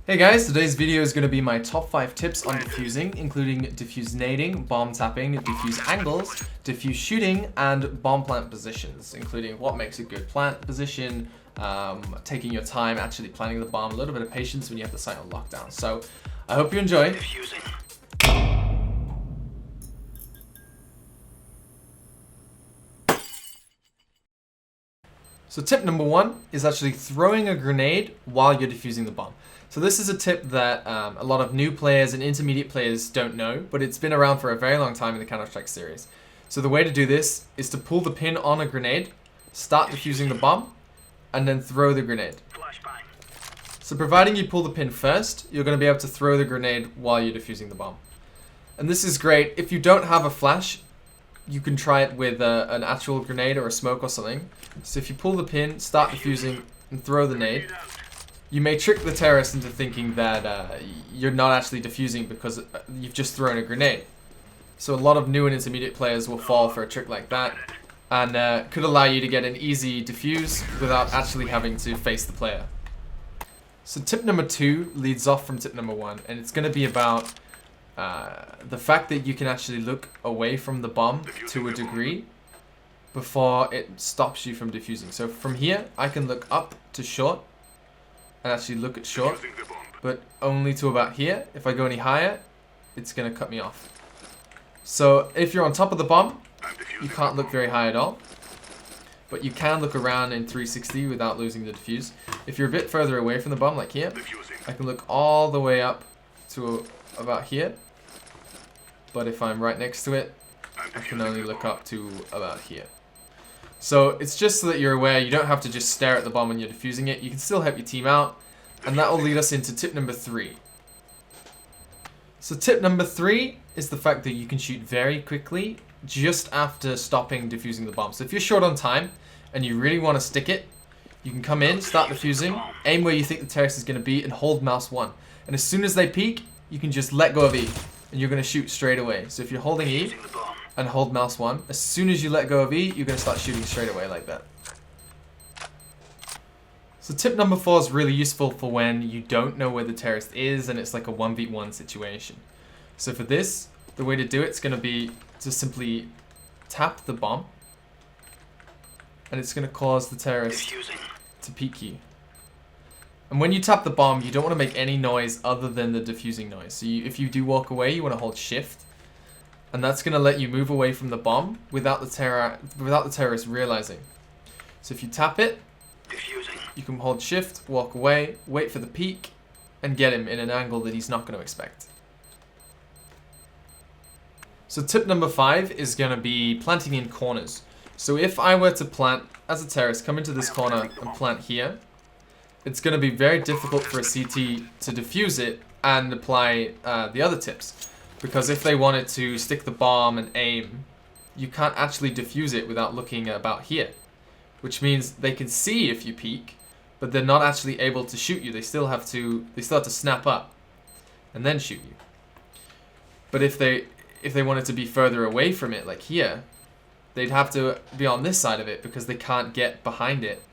Hey guys, today's video is going to be my top 5 tips on defusing, including diffuse nading, bomb tapping, diffuse angles, diffuse shooting, and bomb plant positions, including what makes a good plant position, taking your time actually planting the bomb, a little bit of patience when you have the site on lockdown. So I hope you enjoy. So tip number 1 is actually throwing a grenade while you're defusing the bomb. So this is a tip that a lot of new players and intermediate players don't know, but it's been around for a very long time in the Counter-Strike series. So the way to do this is to pull the pin on a grenade, start defusing the bomb, and then throw the grenade. So providing you pull the pin first, you're going to be able to throw the grenade while you're defusing the bomb. And this is great. If you don't have a flash, you can try it with an actual grenade or a smoke or something. So if you pull the pin, start defusing, and throw the nade, you may trick the terrorist into thinking that you're not actually defusing because you've just thrown a grenade. So a lot of new and intermediate players will fall for a trick like that, and could allow you to get an easy defuse without actually having to face the player. So tip number 2 leads off from tip number 1, and it's going to be about the fact that you can actually look away from the bomb to a degree before it stops you from defusing. So from here, I can look up to short and actually look at short, but only to about here. If I go any higher, it's going to cut me off. So if you're on top of the bomb, you can't look very high at all, but you can look around in 360 without losing the defuse. If you're a bit further away from the bomb, like here, I can look all the way up to about here, but if I'm right next to it, I can only look up to about here. So it's just so that you're aware, you don't have to just stare at the bomb when you're defusing it. You can still help your team out, and that will lead us into tip number 3. So tip number 3 is the fact that you can shoot very quickly just after stopping defusing the bomb. So if you're short on time and you really want to stick it, you can come in, start defusing, aim where you think the terrorist is going to be, and hold mouse 1. And as soon as they peek, you can just let go of E, and you're going to shoot straight away. So if you're holding E and hold mouse 1, as soon as you let go of E, you're going to start shooting straight away like that. So tip number 4 is really useful for when you don't know where the terrorist is and it's like a 1v1 situation. So for this, the way to do it's going to be to simply tap the bomb, and it's going to cause the terrorist to peek you. And when you tap the bomb, you don't want to make any noise other than the defusing noise. So if you do walk away, you want to hold shift, and that's going to let you move away from the bomb without the terrorist realizing. So if you tap it, you can hold shift, walk away, wait for the peek, and get him in an angle that he's not going to expect. So tip number 5 is going to be planting in corners. So if I were to plant as a terrorist, come into this corner and plant here, it's going to be very difficult for a CT to defuse it and apply the other tips. Because if they wanted to stick the bomb and aim, you can't actually defuse it without looking about here. Which means they can see if you peek, but they're not actually able to shoot you. They still have to snap up and then shoot you. But if they wanted to be further away from it, like here, they'd have to be on this side of it because they can't get behind it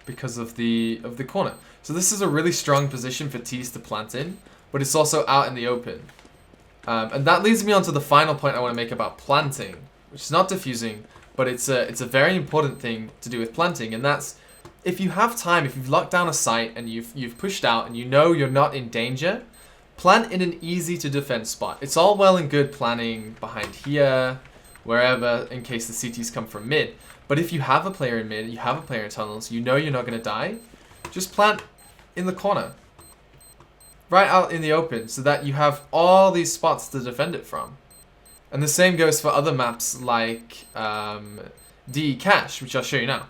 because of the corner. So this is a really strong position for T's to plant in, but it's also out in the open. And that leads me on to the final point I want to make about planting, which is not defusing, but it's a very important thing to do with planting, and that's if you have time, if you've locked down a site and you've pushed out and you know you're not in danger, plant in an easy to defend spot. It's all well and good planning behind here, wherever, in case the CTs come from mid. But if you have a player in mid, you have a player in tunnels, you know you're not going to die, just plant in the corner. Right out in the open, so that you have all these spots to defend it from. And the same goes for other maps like DE Cache, which I'll show you now.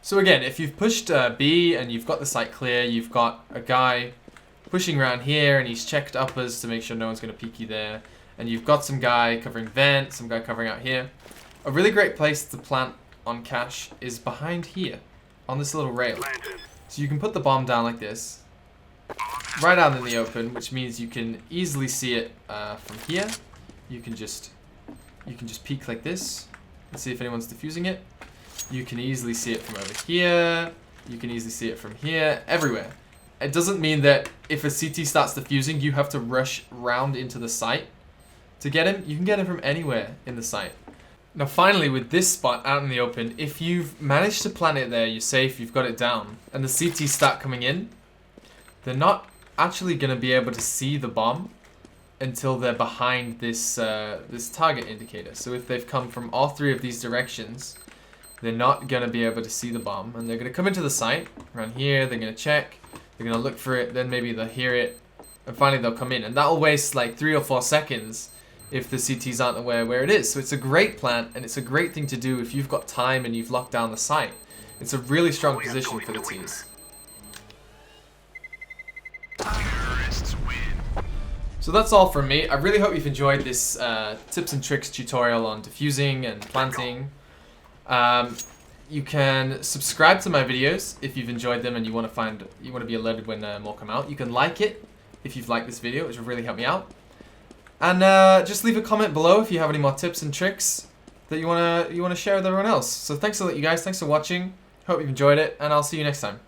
So again, if you've pushed B and you've got the site clear, you've got a guy pushing around here and he's checked uppers to make sure no one's going to peek you there, and you've got some guy covering vent, some guy covering out here. A really great place to plant on cache is behind here, on this little rail. So you can put the bomb down like this, right out in the open, which means you can easily see it from here. You can just peek like this and see if anyone's defusing it. You can easily see it from over here. You can easily see it from here, everywhere. It doesn't mean that if a CT starts defusing, you have to rush round into the site to get him. You can get him from anywhere in the site. Now finally, with this spot out in the open, if you've managed to plant it there, you're safe, you've got it down, and the CTs start coming in, they're not actually going to be able to see the bomb until they're behind this this target indicator. So if they've come from all three of these directions, they're not going to be able to see the bomb, and they're going to come into the site around here, they're going to check, they're going to look for it, then maybe they'll hear it, and finally they'll come in, and that'll waste like 3 or 4 seconds if the CTs aren't aware where it is. So it's a great plant, and it's a great thing to do if you've got time and you've locked down the site. It's a really strong position for the T's. So that's all from me. I really hope you've enjoyed this tips and tricks tutorial on defusing and planting. You can subscribe to my videos if you've enjoyed them and you want to be alerted when more come out. You can like it if you've liked this video, which will really help me out. And just leave a comment below if you have any more tips and tricks that you wanna share with everyone else. So thanks a lot, you guys. Thanks for watching. Hope you've enjoyed it, and I'll see you next time.